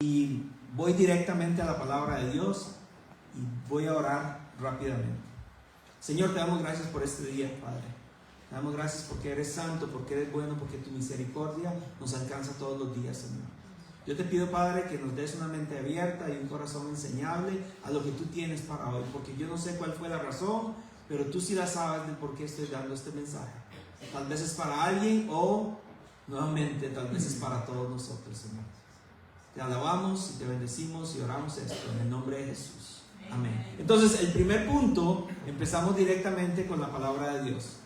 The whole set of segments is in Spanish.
Y voy directamente a la palabra de Dios y voy a orar rápidamente. Señor, te damos gracias por este día, Padre. Te damos gracias porque eres santo, porque eres bueno, porque tu misericordia nos alcanza todos los días, Señor. Yo te pido, Padre, que nos des una mente abierta y un corazón enseñable a lo que tú tienes para hoy, porque yo no sé cuál fue la razón, pero tú sí la sabes de por qué estoy dando este mensaje. Tal vez es para alguien o, nuevamente, tal vez es para todos nosotros, Señor. Te alabamos y te bendecimos y oramos esto en el nombre de Jesús. Amén. Entonces, el primer punto, empezamos directamente con la palabra de Dios.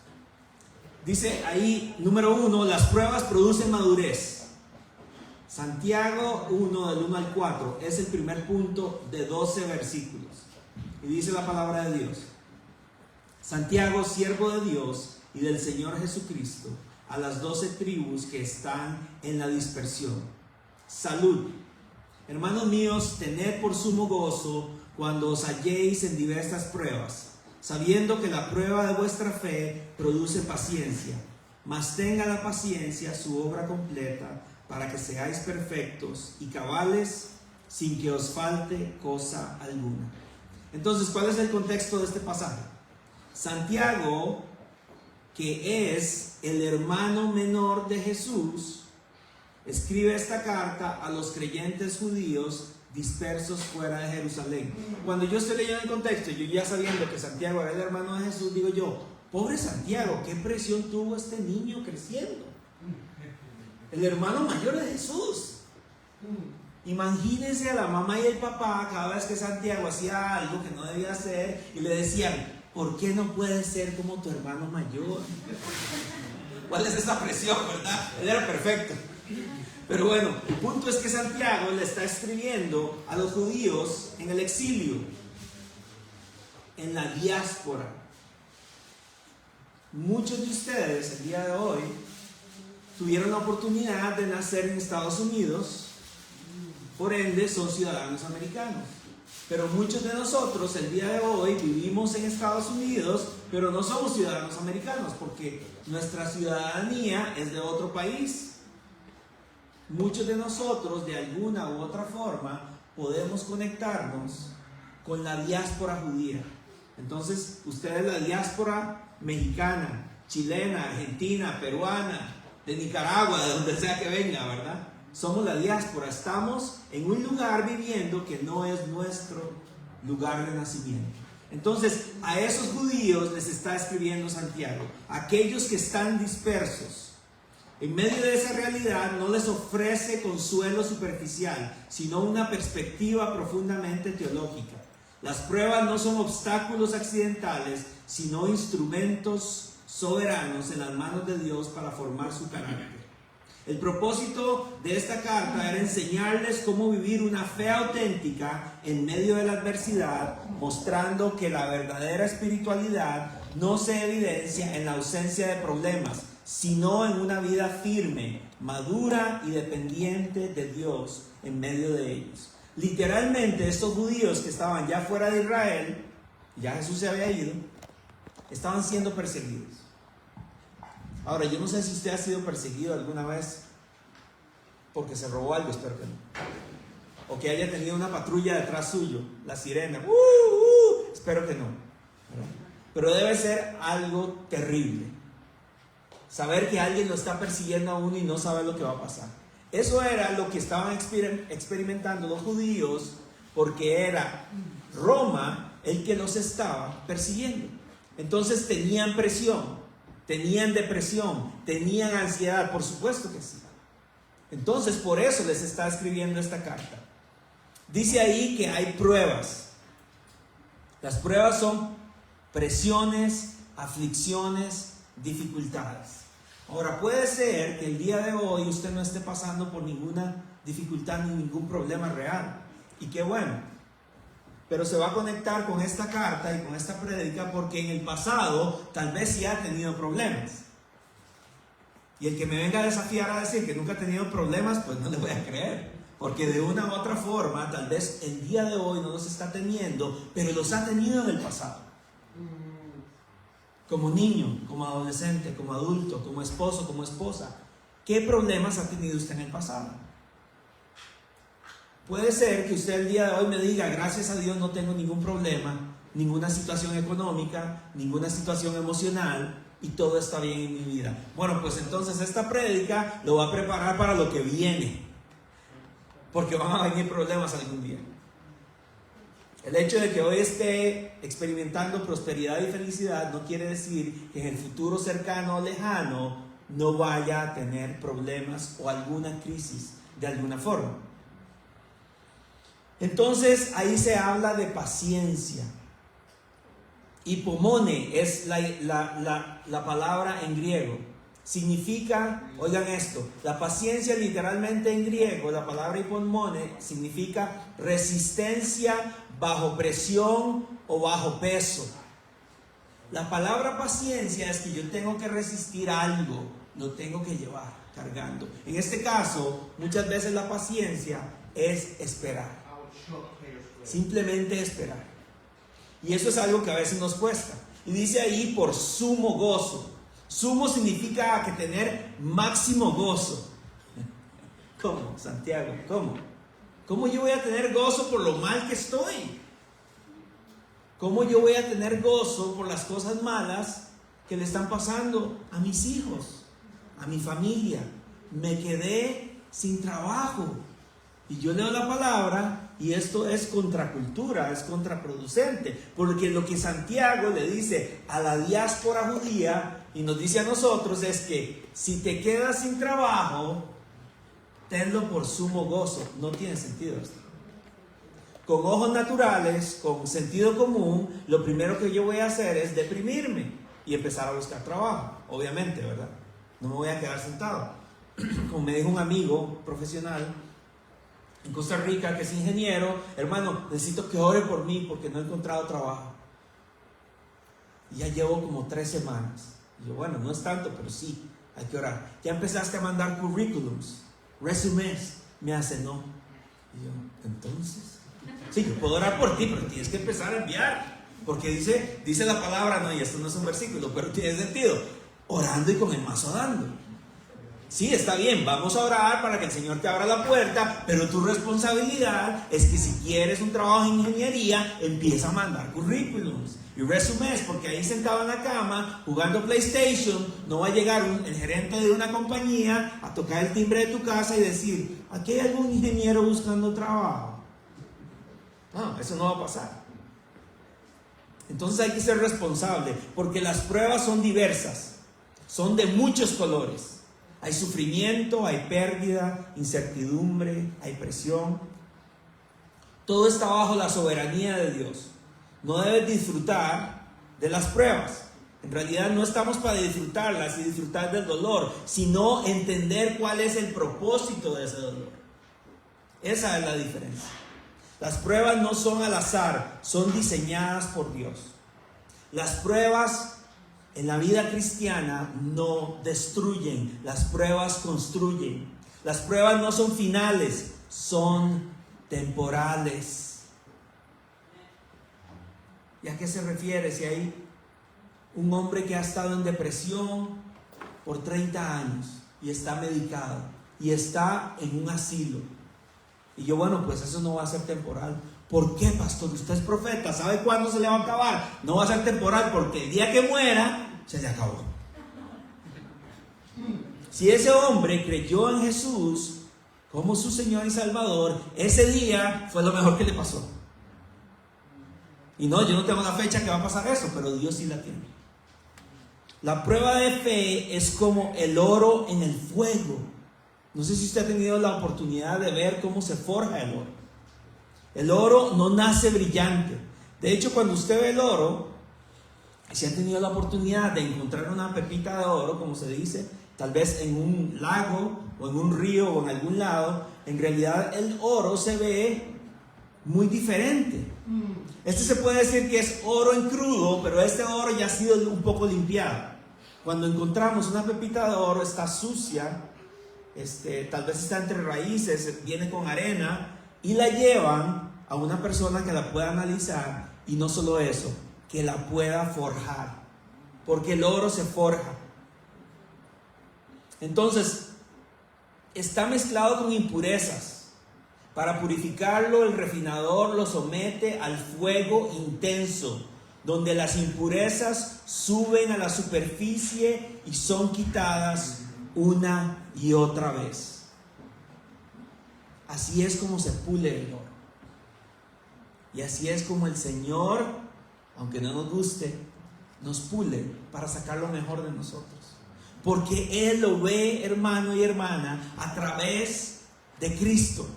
Dice ahí, número 1, las pruebas producen madurez. Santiago 1, del 1 al 4, es el primer punto de 12 versículos. Y dice la palabra de Dios: Santiago, siervo de Dios y del Señor Jesucristo, a las 12 tribus que están en la dispersión. Salud. Hermanos míos, tened por sumo gozo cuando os halléis en diversas pruebas, sabiendo que la prueba de vuestra fe produce paciencia. Mas tenga la paciencia su obra completa, para que seáis perfectos y cabales, sin que os falte cosa alguna. Entonces, ¿cuál es el contexto de este pasaje? Santiago, que es el hermano menor de Jesús, escribe esta carta a los creyentes judíos dispersos fuera de Jerusalén. Cuando yo estoy leyendo el contexto, yo ya sabiendo que Santiago era el hermano de Jesús, digo yo, pobre Santiago, qué presión tuvo este niño creciendo. El hermano mayor de Jesús. Imagínense a la mamá y el papá cada vez que Santiago hacía algo que no debía hacer y le decían, ¿por qué no puedes ser como tu hermano mayor? ¿Cuál es esa presión, verdad? Él era perfecto. Pero bueno, el punto es que Santiago le está escribiendo a los judíos en el exilio, en la diáspora. Muchos de ustedes el día de hoy tuvieron la oportunidad de nacer en Estados Unidos, por ende son ciudadanos americanos. Pero muchos de nosotros el día de hoy vivimos en Estados Unidos, pero no somos ciudadanos americanos porque nuestra ciudadanía es de otro país. Muchos de nosotros de alguna u otra forma podemos conectarnos con la diáspora judía. Entonces, usted es la diáspora mexicana, chilena, argentina, peruana, de Nicaragua, de donde sea que venga, ¿verdad? Somos la diáspora, estamos en un lugar viviendo que no es nuestro lugar de nacimiento. Entonces, a esos judíos les está escribiendo Santiago, aquellos que están dispersos. En medio de esa realidad no les ofrece consuelo superficial, sino una perspectiva profundamente teológica. Las pruebas no son obstáculos accidentales, sino instrumentos soberanos en las manos de Dios para formar su carácter. El propósito de esta carta era enseñarles cómo vivir una fe auténtica en medio de la adversidad, mostrando que la verdadera espiritualidad no se evidencia en la ausencia de problemas, sino en una vida firme, madura y dependiente de Dios en medio de ellos. Literalmente, estos judíos que estaban ya fuera de Israel, ya Jesús se había ido, estaban siendo perseguidos. Ahora, yo no sé si usted ha sido perseguido alguna vez porque se robó algo, espero que no. O que haya tenido una patrulla detrás suyo, la sirena, espero que no. Pero debe ser algo terrible. Saber que alguien lo está persiguiendo a uno y no sabe lo que va a pasar. Eso era lo que estaban experimentando los judíos, porque era Roma el que los estaba persiguiendo. Entonces tenían presión, tenían depresión, tenían ansiedad, por supuesto que sí. Entonces por eso les está escribiendo esta carta. Dice ahí que hay pruebas. Las pruebas son presiones, aflicciones, dificultades. Ahora, puede ser que el día de hoy usted no esté pasando por ninguna dificultad ni ningún problema real. Y qué bueno. Pero se va a conectar con esta carta y con esta prédica porque en el pasado tal vez sí ha tenido problemas. Y el que me venga a desafiar a decir que nunca ha tenido problemas, pues no le voy a creer. Porque de una u otra forma, tal vez el día de hoy no los está teniendo, pero los ha tenido en el pasado. Como niño, como adolescente, como adulto, como esposo, como esposa. ¿Qué problemas ha tenido usted en el pasado? Puede ser que usted el día de hoy me diga, gracias a Dios no tengo ningún problema, ninguna situación económica, ninguna situación emocional, y todo está bien en mi vida. Bueno, pues entonces esta prédica lo va a preparar para lo que viene, porque van a venir problemas algún día. El hecho de que hoy esté experimentando prosperidad y felicidad no quiere decir que en el futuro cercano o lejano no vaya a tener problemas o alguna crisis de alguna forma. Entonces ahí se habla de paciencia. Hipomone es la palabra en griego. Significa, oigan esto, la paciencia literalmente en griego, la palabra hipomone significa resistencia bajo presión o bajo peso. La palabra paciencia es que yo tengo que resistir algo, lo tengo que llevar cargando. En este caso, muchas veces la paciencia es esperar. Simplemente esperar. Y eso es algo que a veces nos cuesta. Y dice ahí por sumo gozo. Sumo significa que tener máximo gozo. ¿Cómo, Santiago? ¿Cómo? ¿Cómo yo voy a tener gozo por lo mal que estoy? ¿Cómo yo voy a tener gozo por las cosas malas que le están pasando a mis hijos, a mi familia? Me quedé sin trabajo. Y yo leo la palabra y esto es contracultura, es contraproducente. Porque lo que Santiago le dice a la diáspora judía y nos dice a nosotros es que si te quedas sin trabajo, tenlo por sumo gozo. No tiene sentido esto. Con ojos naturales, con sentido común, lo primero que yo voy a hacer es deprimirme y empezar a buscar trabajo. Obviamente, ¿verdad? No me voy a quedar sentado. Como me dijo un amigo profesional en Costa Rica, que es ingeniero, hermano, necesito que ore por mí porque no he encontrado trabajo. Y ya llevo como 3 semanas. Y yo, bueno, no es tanto, pero sí, hay que orar. Ya empezaste a mandar currículums, resúmenes. Me hace no. Y yo, entonces, sí, yo puedo orar por ti, pero tienes que empezar a enviar. Porque dice la palabra, no, y esto no es un versículo, pero tiene sentido. Orando y con el mazo dando. Sí, está bien, vamos a orar para que el Señor te abra la puerta, pero tu responsabilidad es que si quieres un trabajo en ingeniería, empieza a mandar currículums y resúmenes, porque ahí sentado en la cama, jugando PlayStation, no va a llegar el gerente de una compañía a tocar el timbre de tu casa y decir, ¿aquí hay algún ingeniero buscando trabajo? No, eso no va a pasar. Entonces hay que ser responsable, porque las pruebas son diversas, son de muchos colores. Hay sufrimiento, hay pérdida, incertidumbre, hay presión. Todo está bajo la soberanía de Dios. No debes disfrutar de las pruebas. En realidad no estamos para disfrutarlas y disfrutar del dolor, sino entender cuál es el propósito de ese dolor. Esa es la diferencia. Las pruebas no son al azar, son diseñadas por Dios. Las pruebas en la vida cristiana no destruyen, las pruebas construyen. Las pruebas no son finales, son temporales. ¿Y a qué se refiere? Si hay un hombre que ha estado en depresión por 30 años y está medicado y está en un asilo. Y yo, bueno, pues eso no va a ser temporal. ¿Por qué, pastor? Usted es profeta, ¿sabe cuándo se le va a acabar? No va a ser temporal porque el día que muera se le acabó. Si ese hombre creyó en Jesús como su Señor y Salvador, ese día fue lo mejor que le pasó. Y no, yo no tengo la fecha que va a pasar eso, pero Dios sí la tiene. La prueba de fe es como el oro en el fuego. No sé si usted ha tenido la oportunidad de ver cómo se forja el oro. El oro no nace brillante. De hecho, cuando usted ve el oro, si han tenido la oportunidad de encontrar una pepita de oro, como se dice, tal vez en un lago o en un río o en algún lado, en realidad el oro se ve muy diferente. Este se puede decir que es oro en crudo, pero este oro ya ha sido un poco limpiado. Cuando encontramos una pepita de oro, está sucia, tal vez está entre raíces, viene con arena, y la llevan a una persona que la pueda analizar, y no solo eso, que la pueda forjar, porque el oro se forja. Entonces, está mezclado con impurezas, Para purificarlo, el refinador lo somete al fuego intenso, donde las impurezas suben a la superficie y son quitadas una y otra vez. Así es como se pule el oro. Y así es como el Señor, aunque no nos guste, nos pule para sacar lo mejor de nosotros. Porque Él lo ve, hermano y hermana, a través de Cristo.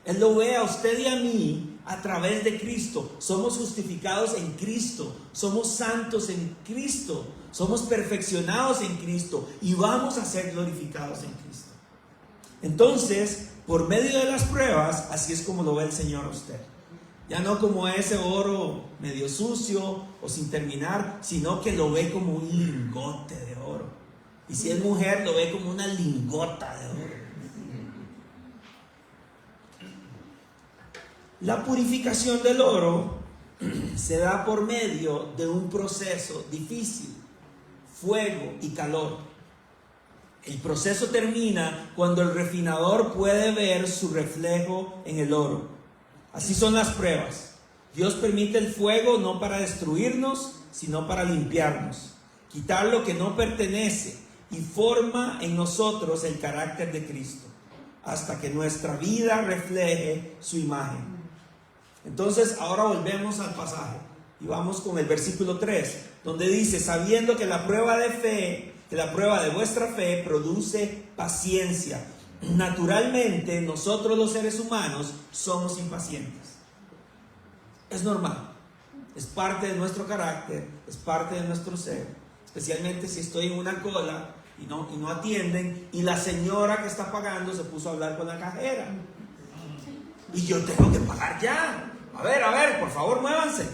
Él lo ve a usted y a mí a través de Cristo. Somos justificados en Cristo, somos santos en Cristo, somos perfeccionados en Cristo y vamos a ser glorificados en Cristo. Entonces, por medio de las pruebas, así es como lo ve el Señor a usted. Ya no como ese oro medio sucio o sin terminar, sino que lo ve como un lingote de oro. Y si es mujer, lo ve como una lingota de oro. La purificación del oro se da por medio de un proceso difícil, fuego y calor. El proceso termina cuando el refinador puede ver su reflejo en el oro. Así son las pruebas. Dios permite el fuego no para destruirnos, sino para limpiarnos, quitar lo que no pertenece y forma en nosotros el carácter de Cristo, hasta que nuestra vida refleje su imagen. Entonces ahora volvemos al pasaje y vamos con el versículo 3, donde dice: sabiendo que la prueba de vuestra fe produce paciencia. Naturalmente nosotros los seres humanos somos impacientes. Es normal, es parte de nuestro carácter, es parte de nuestro ser. Especialmente si estoy en una cola y no atienden, y la señora que está pagando se puso a hablar con la cajera y yo tengo que pagar ya. A ver, por favor, muévanse.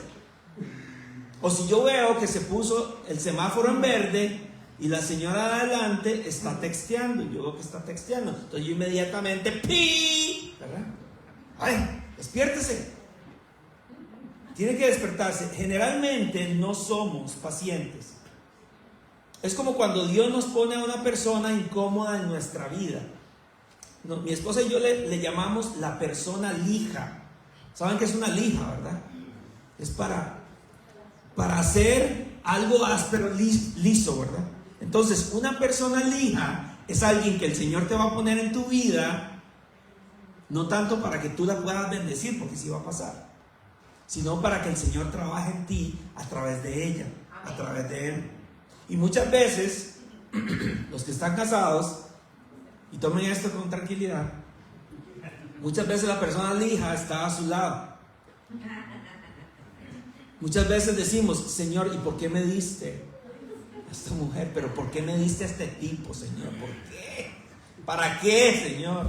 O si yo veo que se puso el semáforo en verde y la señora de adelante está texteando, y yo veo que está texteando, entonces yo inmediatamente ¡pi! ¿Verdad? ¡Ay! Despiértese. Tiene que despertarse. Generalmente no somos pacientes. Es como cuando Dios nos pone a una persona incómoda en nuestra vida. No, mi esposa y yo le llamamos la persona lija. ¿Saben qué es una lija, verdad? Es para hacer algo áspero, liso, ¿verdad? Entonces, una persona lija es alguien que el Señor te va a poner en tu vida, no tanto para que tú la puedas bendecir, porque sí va a pasar, sino para que el Señor trabaje en ti a través de ella, a través de Él. Y muchas veces, los que están casados, y tomen esto con tranquilidad, muchas veces la persona lija está a su lado. Muchas veces decimos: Señor, ¿y por qué me diste a esta mujer? ¿Pero por qué me diste a este tipo, Señor? ¿Por qué? ¿Para qué, Señor?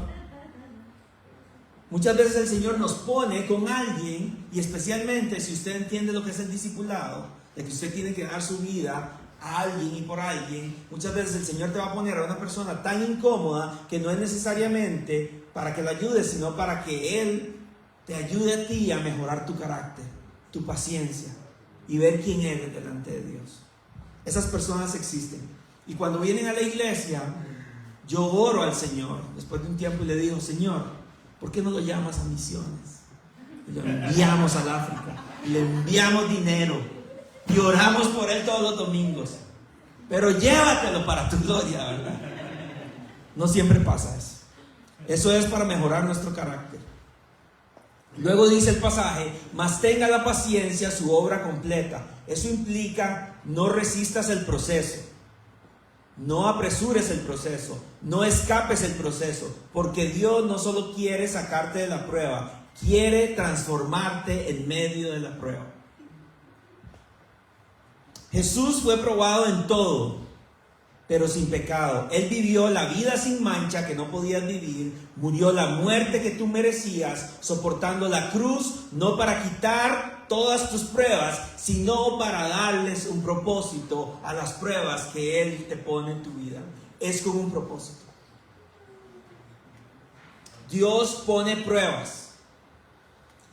Muchas veces el Señor nos pone con alguien, y especialmente si usted entiende lo que es el discipulado, de que usted tiene que dar su vida a alguien y por alguien. Muchas veces el Señor te va a poner a una persona tan incómoda que no es necesariamente para que la ayudes, sino para que Él te ayude a ti a mejorar tu carácter, tu paciencia y ver quién eres delante de Dios. Esas personas existen. Y cuando vienen a la iglesia, yo oro al Señor después de un tiempo y le digo: Señor, ¿por qué no lo llamas a misiones? Y lo enviamos al África, y le enviamos dinero y oramos por él todos los domingos. Pero llévatelo para tu gloria, ¿verdad? No siempre pasa eso. Eso es para mejorar nuestro carácter. Luego dice el pasaje: mas tenga la paciencia su obra completa. Eso implica: no resistas el proceso, no apresures el proceso, no escapes el proceso, porque Dios no solo quiere sacarte de la prueba, quiere transformarte en medio de la prueba. Jesús fue probado en todo, pero sin pecado. Él vivió la vida sin mancha que no podías vivir, murió la muerte que tú merecías, soportando la cruz, no para quitar todas tus pruebas, sino para darles un propósito a las pruebas que Él te pone en tu vida. Es con un propósito. Dios pone pruebas.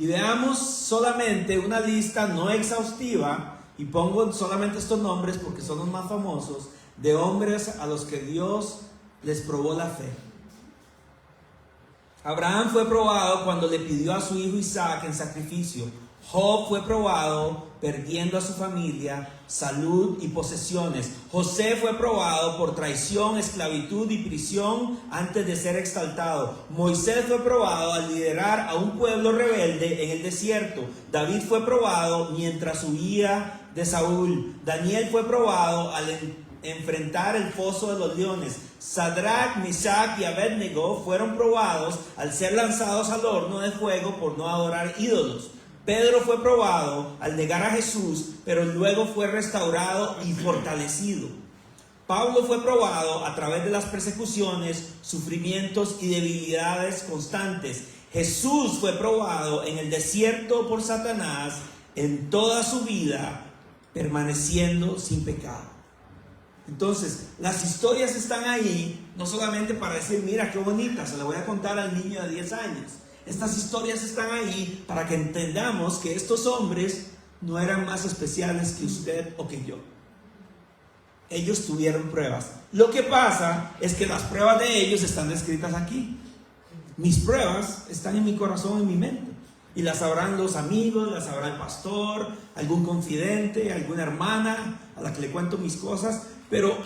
Y veamos solamente una lista no exhaustiva, y pongo solamente estos nombres porque son los más famosos, de hombres a los que Dios les probó la fe. Abraham fue probado cuando le pidió a su hijo Isaac en sacrificio. Job fue probado perdiendo a su familia, salud y posesiones. José fue probado por traición, esclavitud y prisión antes de ser exaltado. Moisés fue probado al liderar a un pueblo rebelde en el desierto. David fue probado mientras huía de Saúl. Daniel fue probado al enfrentar el foso de los leones. Sadrach, Mesach y Abednego fueron probados al ser lanzados al horno de fuego por no adorar ídolos. Pedro fue probado al negar a Jesús, pero luego fue restaurado y fortalecido. Pablo fue probado a través de las persecuciones, sufrimientos y debilidades constantes. Jesús fue probado en el desierto por Satanás en toda su vida, permaneciendo sin pecado. Entonces, las historias están ahí, no solamente para decir, mira qué bonita, se la voy a contar al niño de 10 años. Estas historias están ahí para que entendamos que estos hombres no eran más especiales que usted o que yo. Ellos tuvieron pruebas. Lo que pasa es que las pruebas de ellos están descritas aquí. Mis pruebas están en mi corazón, en mi mente. Y las sabrán los amigos, las sabrá el pastor, algún confidente, alguna hermana a la que le cuento mis cosas. Pero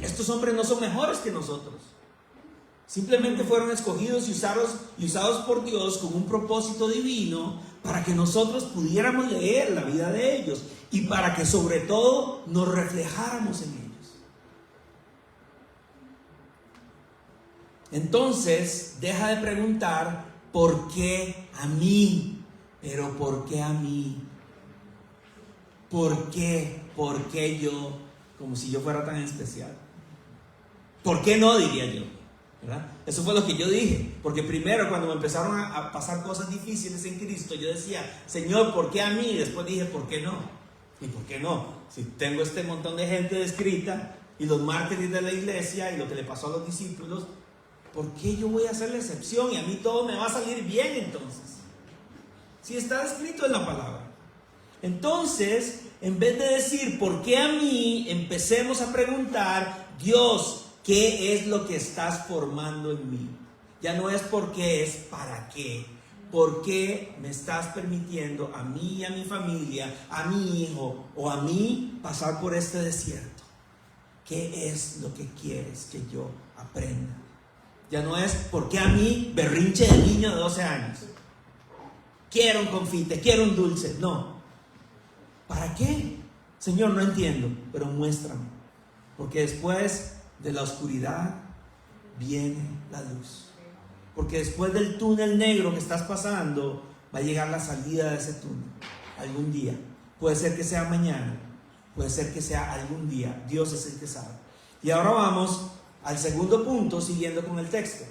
estos hombres no son mejores que nosotros. Simplemente fueron escogidos y usados por Dios con un propósito divino para que nosotros pudiéramos leer la vida de ellos y para que sobre todo nos reflejáramos en ellos. Entonces, deja de preguntar ¿por qué a mí? Pero ¿por qué a mí? ¿Por qué? ¿Por qué yo? Como si yo fuera tan especial. ¿Por qué no? Diría yo. ¿Verdad? Eso fue lo que yo dije, porque primero cuando me empezaron a pasar cosas difíciles en Cristo, yo decía, Señor, ¿por qué a mí? Y después dije, ¿por qué no? ¿Y por qué no? Si tengo este montón de gente descrita y los mártires de la iglesia y lo que le pasó a los discípulos, ¿por qué yo voy a hacer la excepción y a mí todo me va a salir bien entonces? Si está escrito en la palabra. Entonces, en vez de decir, ¿por qué a mí? Empecemos a preguntar, Dios, ¿qué es lo que estás formando en mí? Ya no es por qué, es para qué. ¿Por qué me estás permitiendo a mí y a mi familia, a mi hijo o a mí pasar por este desierto? ¿Qué es lo que quieres que yo aprenda? Ya no es por qué a mí, berrinche de niño de 12 años. Quiero un confite, quiero un dulce. No. ¿Para qué? Señor, no entiendo, pero muéstrame. Porque después de la oscuridad viene la luz. Porque después del túnel negro que estás pasando, va a llegar la salida de ese túnel. Algún día. Puede ser que sea mañana. Puede ser que sea algún día. Dios es el que sabe. Y ahora vamos al segundo punto, siguiendo con el texto.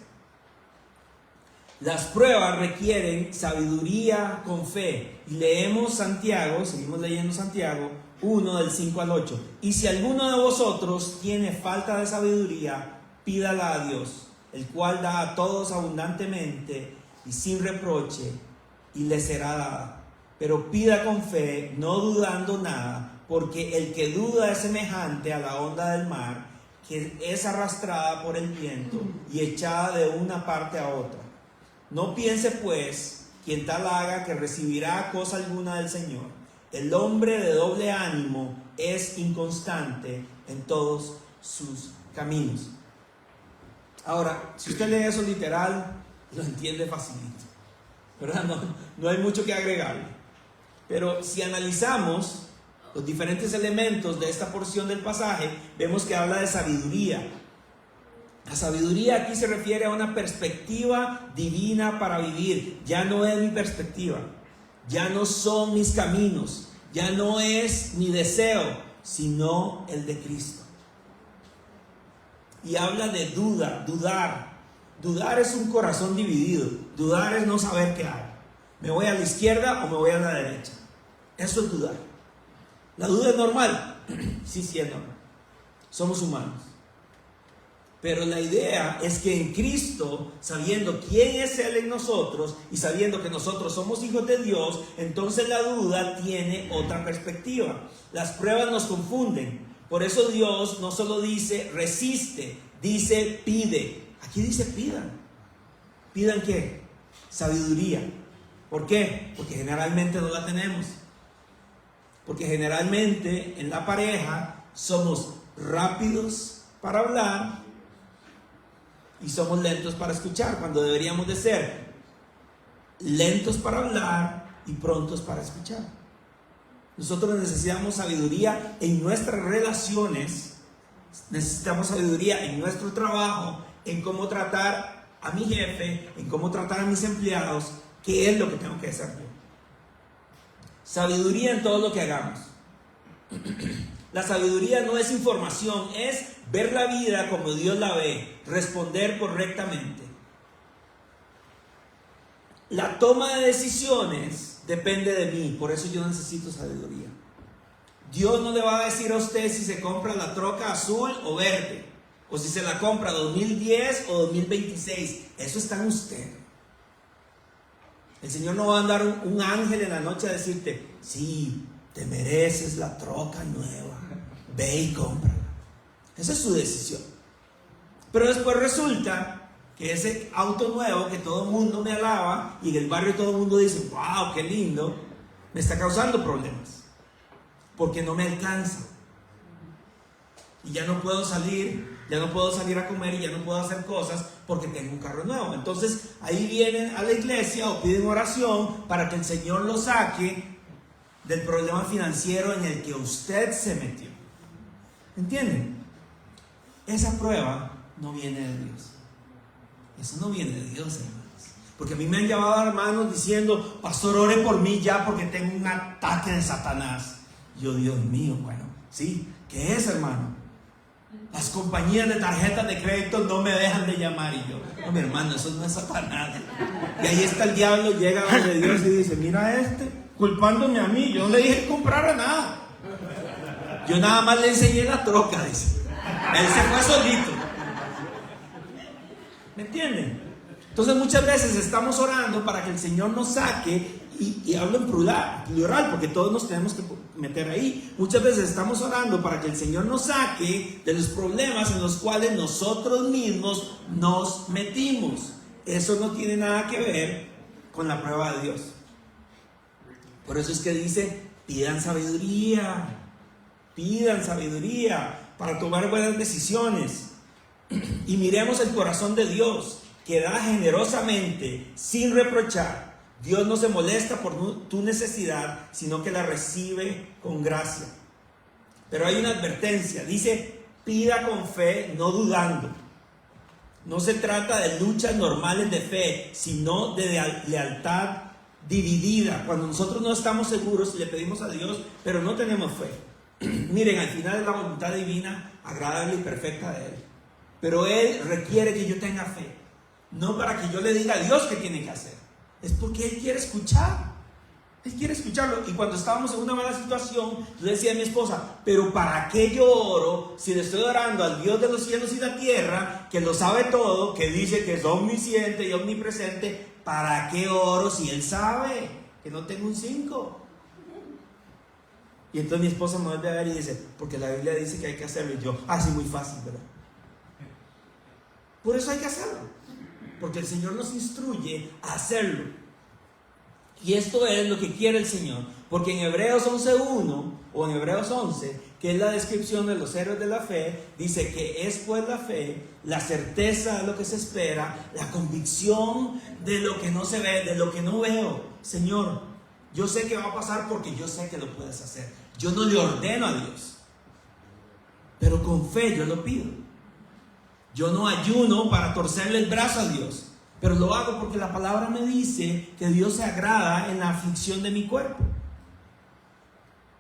Las pruebas requieren sabiduría con fe. Y leemos Santiago, seguimos leyendo Santiago 1 del 5 al 8. Y si alguno de vosotros tiene falta de sabiduría, pídala a Dios, el cual da a todos abundantemente y sin reproche, y le será dada. Pero pida con fe, no dudando nada, porque el que duda es semejante a la onda del mar, que es arrastrada por el viento y echada de una parte a otra. No piense pues quien tal haga que recibirá cosa alguna del Señor. El hombre de doble ánimo es inconstante en todos sus caminos. Ahora, si usted lee eso literal, lo entiende facilito, ¿verdad? No hay mucho que agregarle. Pero si analizamos los diferentes elementos de esta porción del pasaje, vemos que habla de sabiduría. La sabiduría aquí se refiere a una perspectiva divina para vivir. Ya no es mi perspectiva, ya no son mis caminos, ya no es mi deseo, sino el de Cristo. Y habla de duda, dudar. Dudar es un corazón dividido. Dudar es no saber qué hago. ¿Me voy a la izquierda o me voy a la derecha? Eso es dudar. ¿La duda es normal? Sí, es normal. Somos humanos. Pero la idea es que en Cristo, sabiendo quién es Él en nosotros y sabiendo que nosotros somos hijos de Dios, entonces la duda tiene otra perspectiva. Las pruebas nos confunden. Por eso Dios no solo dice resiste, dice pide. Aquí dice pidan. Pidan ¿qué? Sabiduría. ¿Por qué? Porque generalmente no la tenemos. Porque generalmente en la pareja somos rápidos para hablar y somos lentos para escuchar, cuando deberíamos de ser lentos para hablar y prontos para escuchar. Nosotros necesitamos sabiduría en nuestras relaciones, necesitamos sabiduría en nuestro trabajo, en cómo tratar a mi jefe, en cómo tratar a mis empleados, qué es lo que tengo que hacer yo. Sabiduría en todo lo que hagamos. La sabiduría no es información, es ver la vida como Dios la ve, responder correctamente. La toma de decisiones depende de mí, por eso yo necesito sabiduría. Dios no le va a decir a usted si se compra la troca azul o verde, o si se la compra 2010 o 2026. Eso está en usted. El Señor no va a mandar un ángel en la noche a decirte, sí, te mereces la troca nueva, ve y cómprala. Esa es su decisión. Pero después resulta que ese auto nuevo que todo el mundo me alaba y en el barrio todo el mundo dice, wow, qué lindo, me está causando problemas, porque no me alcanza. Y ya no puedo salir a comer y ya no puedo hacer cosas porque tengo un carro nuevo. Entonces ahí vienen a la iglesia o piden oración para que el Señor lo saque del problema financiero en el que usted se metió. ¿Entienden? Esa prueba no viene de Dios. Eso no viene de Dios, hermanos. Porque a mí me han llamado hermanos diciendo, pastor, ore por mí ya porque tengo un ataque de Satanás. Yo, Dios mío, bueno, sí, ¿qué es, hermano? Las compañías de tarjetas de crédito no me dejan de llamar. Y yo, no, mi hermano, eso no es Satanás. Y ahí está el diablo, llega donde Dios y dice, mira culpándome a mí, yo no le dije que comprara nada. Yo nada más le enseñé la troca, dice. Él se fue solito. ¿Me entienden? Entonces muchas veces estamos orando para que el Señor nos saque, y hablo en plural, porque todos nos tenemos que meter ahí. Muchas veces estamos orando para que el Señor nos saque de los problemas en los cuales nosotros mismos nos metimos. Eso no tiene nada que ver con la prueba de Dios. Por eso es que dice, pidan sabiduría para tomar buenas decisiones. Y miremos el corazón de Dios, que da generosamente, sin reprochar. Dios no se molesta por tu necesidad, sino que la recibe con gracia. Pero hay una advertencia, dice, pida con fe, no dudando. No se trata de luchas normales de fe, sino de lealtad dividida. Cuando nosotros no estamos seguros, le pedimos a Dios, pero no tenemos fe. Miren, al final es la voluntad divina, agradable y perfecta de Él. Pero Él requiere que yo tenga fe, no para que yo le diga a Dios qué tiene que hacer. Es porque Él quiere escuchar. Él quiere escucharlo. Y cuando estábamos en una mala situación, yo decía a mi esposa, pero ¿para qué yo oro si le estoy orando al Dios de los cielos y la tierra, que lo sabe todo, que dice que es omnisciente y omnipresente? ¿Para qué oro si Él sabe que no tengo un 5? Y entonces mi esposa me vuelve a ver y dice, porque la Biblia dice que hay que hacerlo. Y yo, sí, muy fácil, ¿verdad? Por eso hay que hacerlo, porque el Señor nos instruye a hacerlo. Y esto es lo que quiere el Señor, porque en Hebreos 11:1 o en Hebreos 11, que es la descripción de los héroes de la fe, dice que es pues la fe, la certeza de lo que se espera, la convicción de lo que no se ve, de lo que no veo. Señor, yo sé que va a pasar porque yo sé que lo puedes hacer. Yo no le ordeno a Dios, pero con fe yo lo pido. Yo no ayuno para torcerle el brazo a Dios, pero lo hago porque la palabra me dice que Dios se agrada en la aflicción de mi cuerpo.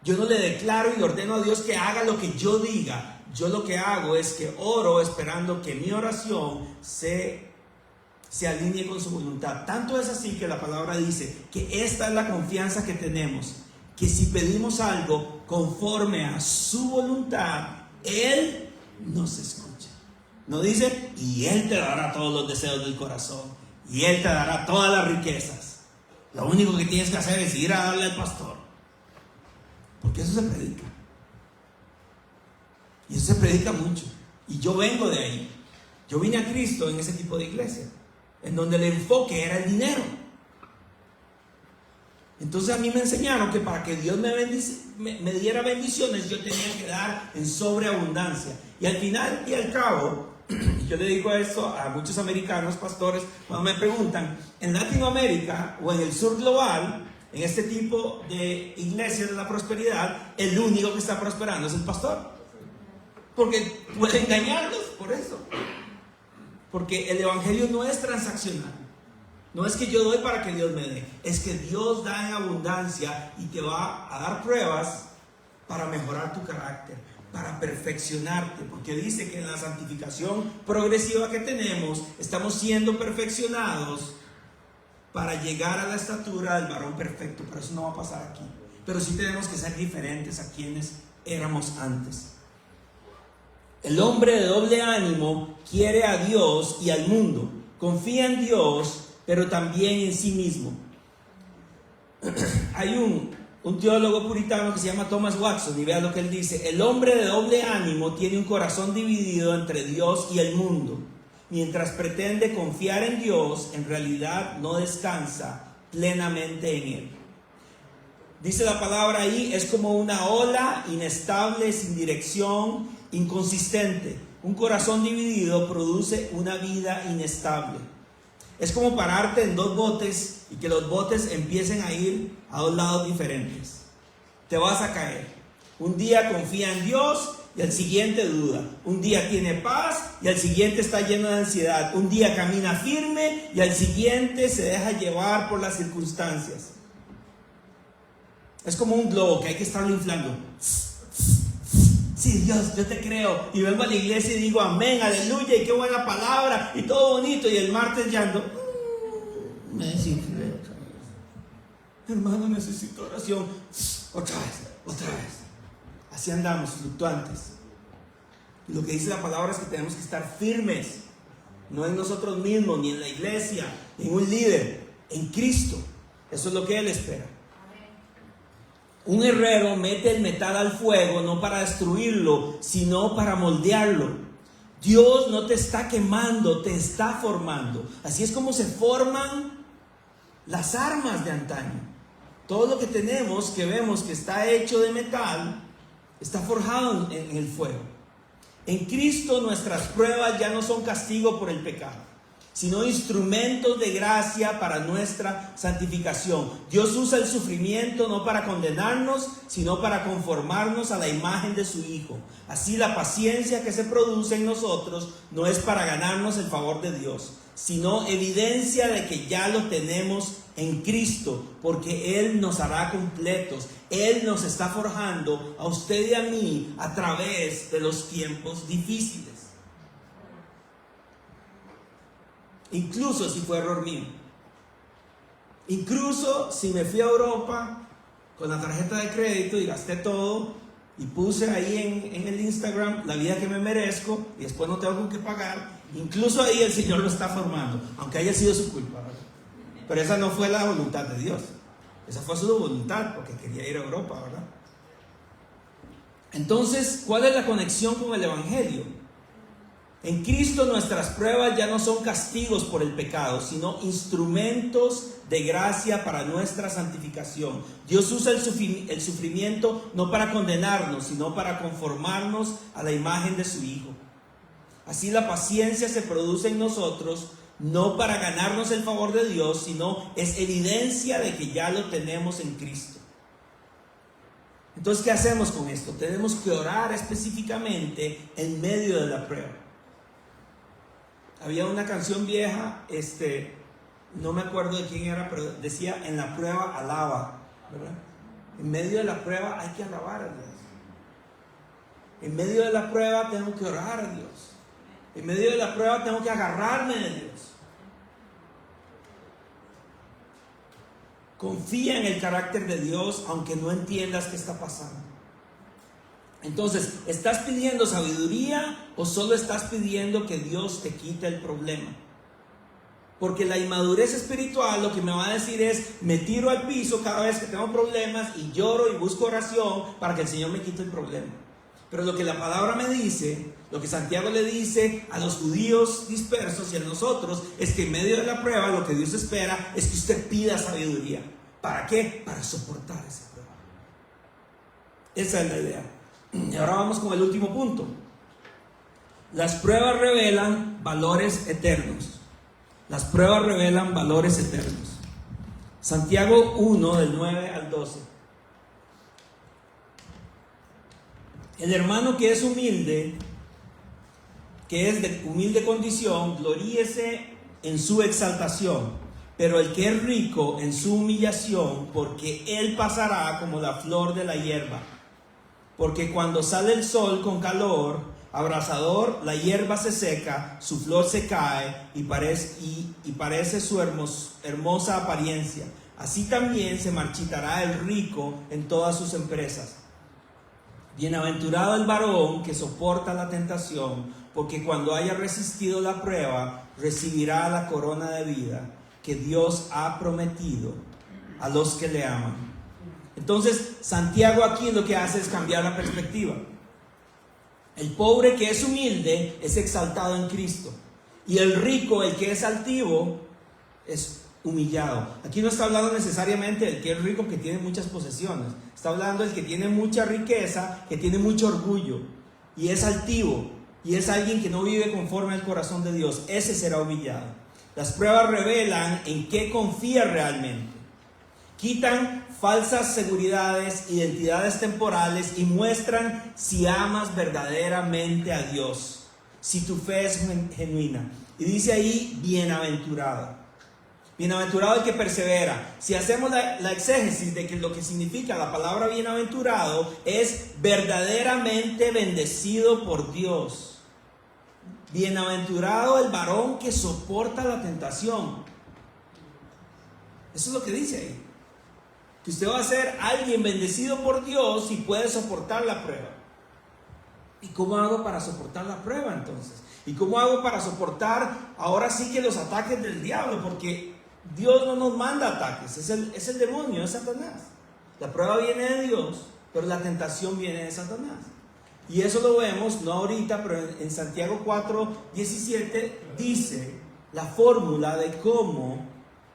Yo no le declaro y le ordeno a Dios que haga lo que yo diga. Yo lo que hago es que oro esperando que mi oración se alinee con su voluntad. Tanto es así que la palabra dice que esta es la confianza que tenemos, que si pedimos algo conforme a su voluntad, Él nos escucha. No dice, y Él te dará todos los deseos del corazón, y Él te dará todas las riquezas. Lo único que tienes que hacer es ir a darle al pastor, porque eso se predica. Y eso se predica mucho. Y yo vengo de ahí. Yo vine a Cristo en ese tipo de iglesia. en donde el enfoque era el dinero. Entonces a mí me enseñaron que para que Dios me diera bendiciones, yo tenía que dar en sobreabundancia. Y al final y al cabo, yo le digo esto a muchos americanos, pastores, cuando me preguntan, en Latinoamérica o en el sur global, en este tipo de iglesias de la prosperidad, el único que está prosperando es el pastor. Porque puede engañarlos por eso. Porque el evangelio no es transaccional. No es que yo doy para que Dios me dé. Es que Dios da en abundancia y te va a dar pruebas para mejorar tu carácter, para perfeccionarte. Porque dice que en la santificación progresiva que tenemos, estamos siendo perfeccionados para llegar a la estatura del varón perfecto. Pero eso no va a pasar aquí. Pero sí tenemos que ser diferentes a quienes éramos antes. El hombre de doble ánimo quiere a Dios y al mundo. Confía en Dios, pero también en sí mismo. Hay un teólogo puritano que se llama Thomas Watson, y vea lo que él dice: el hombre de doble ánimo tiene un corazón dividido entre Dios y el mundo. Mientras pretende confiar en Dios, en realidad no descansa plenamente en Él. Dice la palabra ahí, es como una ola inestable, sin dirección, inconsistente. Un corazón dividido produce una vida inestable. Es como pararte en dos botes y que los botes empiecen a ir a dos lados diferentes. Te vas a caer. Un día confía en Dios y al siguiente duda. Un día tiene paz y al siguiente está lleno de ansiedad. Un día camina firme y al siguiente se deja llevar por las circunstancias. Es como un globo que hay que estarlo inflando. Sí, Dios, yo te creo. Y vengo a la iglesia y digo amén, aleluya, y qué buena palabra, y todo bonito. Y el martes ya ando, me desinflé otra vez. Hermano, necesito oración. Otra vez. Así andamos, fluctuantes. Y lo que dice la palabra es que tenemos que estar firmes. No en nosotros mismos, ni en la iglesia, ni en un líder. En Cristo. Eso es lo que Él espera. Un herrero mete el metal al fuego no para destruirlo, sino para moldearlo. Dios no te está quemando, te está formando. Así es como se forman las armas de antaño. Todo lo que tenemos, que vemos que está hecho de metal, está forjado en el fuego. En Cristo nuestras pruebas ya no son castigo por el pecado, sino instrumentos de gracia para nuestra santificación. Dios usa el sufrimiento no para condenarnos, sino para conformarnos a la imagen de su Hijo. Así la paciencia que se produce en nosotros no es para ganarnos el favor de Dios, sino evidencia de que ya lo tenemos en Cristo, porque Él nos hará completos. Él nos está forjando a usted y a mí a través de los tiempos difíciles. Incluso si fue error mío. Incluso si me fui a Europa con la tarjeta de crédito y gasté todo y puse ahí en el Instagram la vida que me merezco y después no tengo con qué pagar. Incluso ahí el Señor lo está formando, aunque haya sido su culpa, ¿verdad? Pero esa no fue la voluntad de Dios. Esa fue su voluntad porque quería ir a Europa, ¿verdad? Entonces, ¿cuál es la conexión con el Evangelio? En Cristo nuestras pruebas ya no son castigos por el pecado, sino instrumentos de gracia para nuestra santificación. Dios usa el sufrimiento no para condenarnos, sino para conformarnos a la imagen de su Hijo. Así la paciencia se produce en nosotros, no para ganarnos el favor de Dios, sino es evidencia de que ya lo tenemos en Cristo. Entonces, ¿qué hacemos con esto? Tenemos que orar específicamente en medio de la prueba. Había una canción vieja, no me acuerdo de quién era, pero decía: en la prueba alaba, ¿verdad? En medio de la prueba hay que alabar a Dios. En medio de la prueba tengo que orar a Dios. En medio de la prueba tengo que agarrarme de Dios. Confía en el carácter de Dios aunque no entiendas qué está pasando. Entonces, ¿estás pidiendo sabiduría o solo estás pidiendo que Dios te quite el problema? Porque la inmadurez espiritual lo que me va a decir es: me tiro al piso cada vez que tengo problemas y lloro y busco oración para que el Señor me quite el problema. Pero lo que la palabra me dice, lo que Santiago le dice a los judíos dispersos y a nosotros, es que en medio de la prueba lo que Dios espera es que usted pida sabiduría. ¿Para qué? Para soportar esa prueba. Esa es la idea. Y ahora vamos con el último punto. Las pruebas revelan valores eternos. Las pruebas revelan valores eternos. Santiago 1, del 9 al 12. El hermano que es humilde, que es de humilde condición, gloríese en su exaltación, pero el que es rico en su humillación, porque él pasará como la flor de la hierba. Porque cuando sale el sol con calor abrasador, la hierba se seca, su flor se cae y parece su hermosa apariencia. Así también se marchitará el rico en todas sus empresas. Bienaventurado el varón que soporta la tentación, porque cuando haya resistido la prueba, recibirá la corona de vida que Dios ha prometido a los que le aman. Entonces, Santiago aquí lo que hace es cambiar la perspectiva. El pobre que es humilde es exaltado en Cristo, y el rico, el que es altivo, es humillado. Aquí no está hablando necesariamente del que es rico, que tiene muchas posesiones. Está hablando del que tiene mucha riqueza, que tiene mucho orgullo y es altivo, y es alguien que no vive conforme al corazón de Dios. Ese será humillado. Las pruebas revelan en qué confía realmente. Quitan falsas seguridades, identidades temporales, y muestran si amas verdaderamente a Dios, si tu fe es genuina. Y dice ahí, bienaventurado. Bienaventurado el que persevera. Si hacemos la exégesis de que lo que significa la palabra bienaventurado es verdaderamente bendecido por Dios. Bienaventurado el varón que soporta la tentación. Eso es lo que dice ahí. Que usted va a ser alguien bendecido por Dios y puede soportar la prueba. ¿Y cómo hago para soportar la prueba entonces? ¿Y cómo hago para soportar ahora sí que los ataques del diablo? Porque Dios no nos manda ataques, es el demonio, es Satanás. La prueba viene de Dios, pero la tentación viene de Satanás. Y eso lo vemos, no ahorita, pero en Santiago 4:17 dice la fórmula de cómo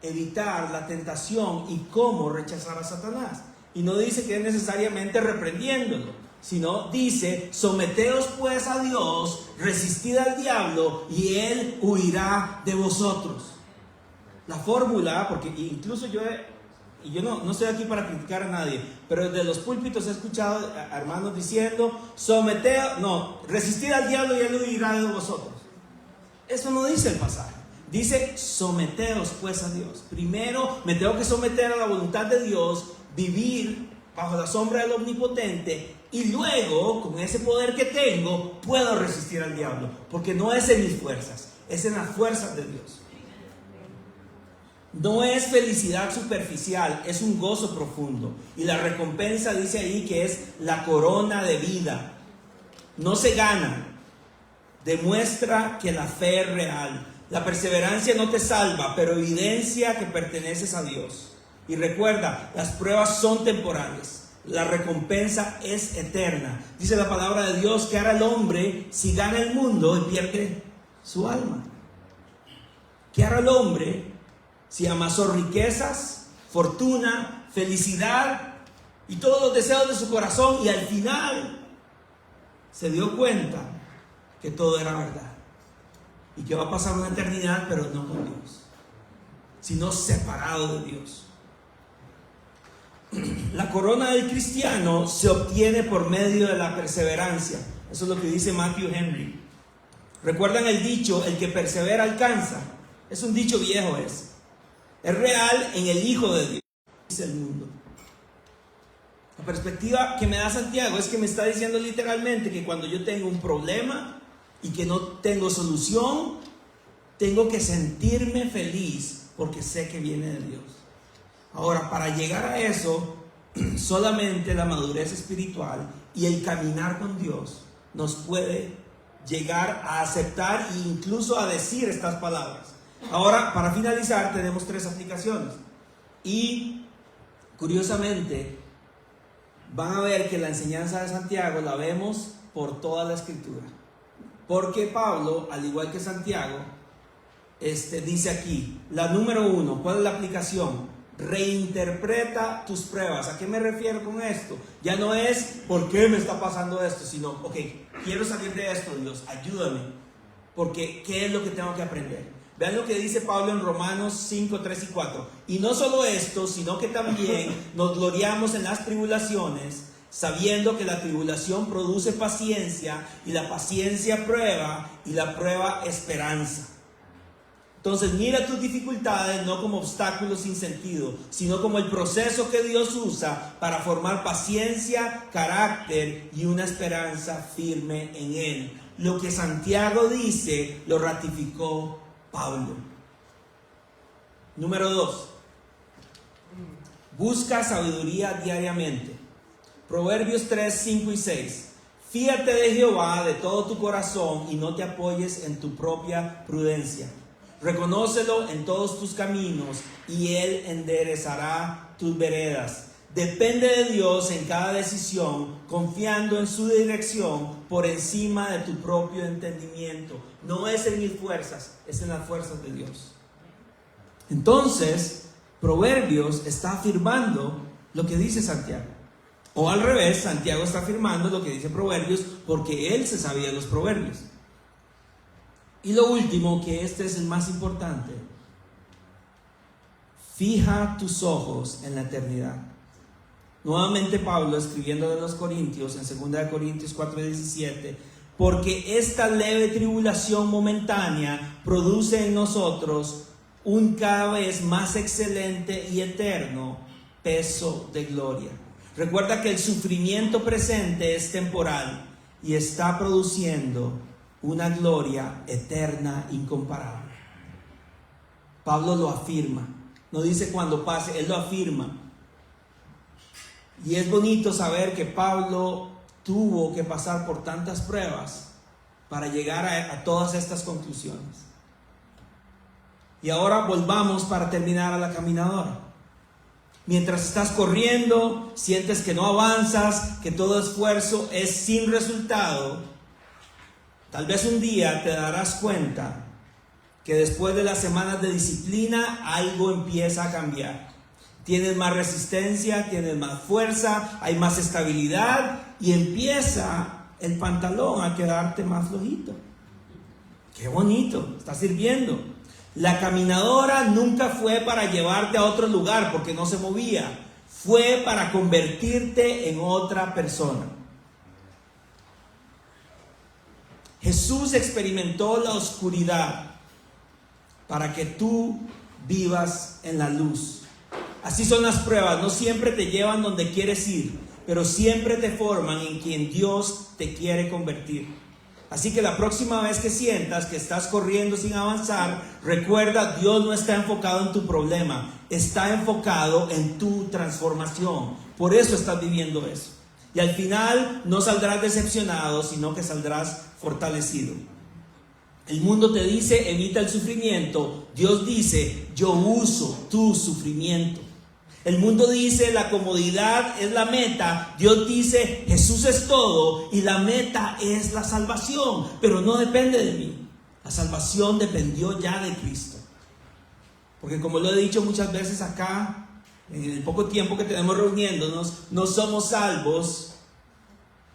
evitar la tentación y cómo rechazar a Satanás. Y no dice que es necesariamente reprendiéndolo, sino dice: someteos pues a Dios, resistid al diablo y él huirá de vosotros. La fórmula, porque incluso yo no estoy aquí para criticar a nadie, pero desde los púlpitos he escuchado a hermanos diciendo: resistid al diablo y él huirá de vosotros. Eso no dice el pasaje. Dice: someteos pues a Dios. Primero me tengo que someter a la voluntad de Dios, vivir bajo la sombra del Omnipotente, y luego, con ese poder que tengo, puedo resistir al diablo, porque no es en mis fuerzas, es en las fuerzas de Dios. No es felicidad superficial, es un gozo profundo. Y la recompensa dice ahí que es la corona de vida. No se gana, demuestra que la fe es real. La perseverancia no te salva, pero evidencia que perteneces a Dios. Y recuerda, las pruebas son temporales, la recompensa es eterna. Dice la palabra de Dios: que hará el hombre si gana el mundo y pierde su alma? ¿Qué hará el hombre si amasó riquezas, fortuna, felicidad y todos los deseos de su corazón, y al final se dio cuenta que todo era verdad y que va a pasar una eternidad, pero no con Dios, sino separado de Dios? La corona del cristiano se obtiene por medio de la perseverancia. Eso es lo que dice Matthew Henry. ¿Recuerdan el dicho: el que persevera alcanza? Es un dicho viejo ese. Es real en el Hijo de Dios, dice el mundo. La perspectiva que me da Santiago es que me está diciendo literalmente que cuando yo tengo un problema y que no tengo solución, tengo que sentirme feliz porque sé que viene de Dios. Ahora, para llegar a eso, solamente la madurez espiritual y el caminar con Dios nos puede llegar a aceptar e incluso a decir estas palabras. Ahora, para finalizar, tenemos 3 aplicaciones. Y curiosamente, van a ver que la enseñanza de Santiago la vemos por toda la Escritura. Porque Pablo, al igual que Santiago, dice aquí, la número 1, ¿cuál es la aplicación? Reinterpreta tus pruebas. ¿A qué me refiero con esto? Ya no es ¿por qué me está pasando esto? Sino, ok, quiero salir de esto, Dios, ayúdame. Porque ¿qué es lo que tengo que aprender? Vean lo que dice Pablo en Romanos 5, 3 y 4. Y no solo esto, sino que también nos gloriamos en las tribulaciones, sabiendo que la tribulación produce paciencia, y la paciencia prueba, y la prueba esperanza. Entonces mira tus dificultades no como obstáculos sin sentido, sino como el proceso que Dios usa para formar paciencia, carácter y una esperanza firme en Él. Lo que Santiago dice lo ratificó Pablo. Número 2. Busca sabiduría diariamente. Proverbios 3, 5 y 6. Fíate de Jehová de todo tu corazón y no te apoyes en tu propia prudencia. Reconócelo en todos tus caminos y Él enderezará tus veredas. Depende de Dios en cada decisión, confiando en su dirección por encima de tu propio entendimiento. No es en mis fuerzas, es en las fuerzas de Dios. Entonces, Proverbios está afirmando lo que dice Santiago. O al revés, Santiago está afirmando lo que dice Proverbios porque él se sabía los proverbios. Y lo último, que este es el más importante: fija tus ojos en la eternidad. Nuevamente Pablo, escribiendo de los Corintios, en 2 Corintios 4:17, porque esta leve tribulación momentánea produce en nosotros un cada vez más excelente y eterno peso de gloria. Recuerda que el sufrimiento presente es temporal y está produciendo una gloria eterna, incomparable. Pablo lo afirma, no dice cuando pase, él lo afirma. Y es bonito saber que Pablo tuvo que pasar por tantas pruebas para llegar a todas estas conclusiones. Y ahora volvamos para terminar a la caminadora. Mientras estás corriendo, sientes que no avanzas, que todo esfuerzo es sin resultado. Tal vez un día te darás cuenta que después de las semanas de disciplina, algo empieza a cambiar. Tienes más resistencia, tienes más fuerza, hay más estabilidad y empieza el pantalón a quedarte más flojito. ¡Qué bonito! Está sirviendo. La caminadora nunca fue para llevarte a otro lugar porque no se movía. Fue para convertirte en otra persona. Jesús experimentó la oscuridad para que tú vivas en la luz. Así son las pruebas, no siempre te llevan donde quieres ir, pero siempre te forman en quien Dios te quiere convertir. Así que la próxima vez que sientas que estás corriendo sin avanzar, recuerda, Dios no está enfocado en tu problema, está enfocado en tu transformación. Por eso estás viviendo eso. Y al final no saldrás decepcionado, sino que saldrás fortalecido. El mundo te dice, evita el sufrimiento. Dios dice, yo uso tu sufrimiento. El mundo dice, la comodidad es la meta. Dios dice, Jesús es todo y la meta es la salvación. Pero no depende de mí. La salvación dependió ya de Cristo. Porque como lo he dicho muchas veces acá, en el poco tiempo que tenemos reuniéndonos, no somos salvos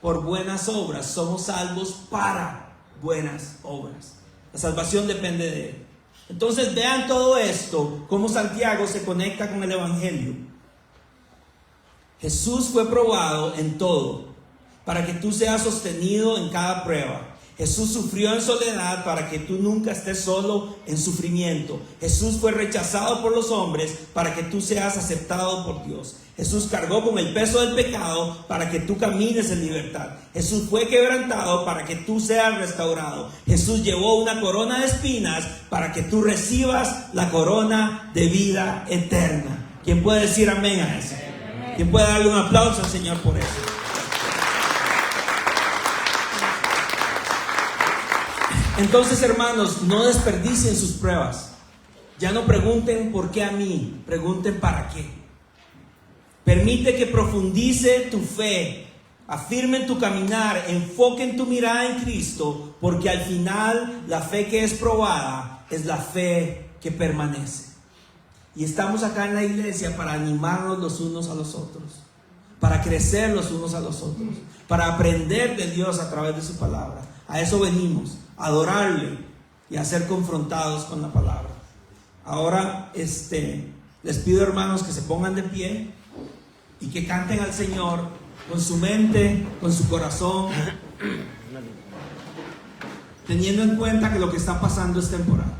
por buenas obras, somos salvos para buenas obras. La salvación depende de Él. Entonces vean todo esto, cómo Santiago se conecta con el Evangelio. Jesús fue probado en todo, para que tú seas sostenido en cada prueba. Jesús sufrió en soledad para que tú nunca estés solo en sufrimiento. Jesús fue rechazado por los hombres para que tú seas aceptado por Dios. Jesús cargó con el peso del pecado para que tú camines en libertad. Jesús fue quebrantado para que tú seas restaurado. Jesús llevó una corona de espinas para que tú recibas la corona de vida eterna. ¿Quién puede decir amén a eso? ¿Quién puede darle un aplauso al Señor por eso? Entonces, hermanos, no desperdicien sus pruebas. Ya no pregunten por qué a mí, pregunten para qué. Permite que profundice tu fe Afirmen tu caminar, enfoquen tu mirada en Cristo, porque al final la fe que es probada es la fe que permanece. Y estamos acá en la iglesia para animarnos los unos a los otros, para crecer los unos a los otros, para aprender de Dios a través de su palabra. A eso venimos, a adorarle y a ser confrontados con la palabra. Ahora les pido, hermanos, que se pongan de pie y que canten al Señor con su mente, con su corazón, teniendo en cuenta que lo que está pasando es temporal.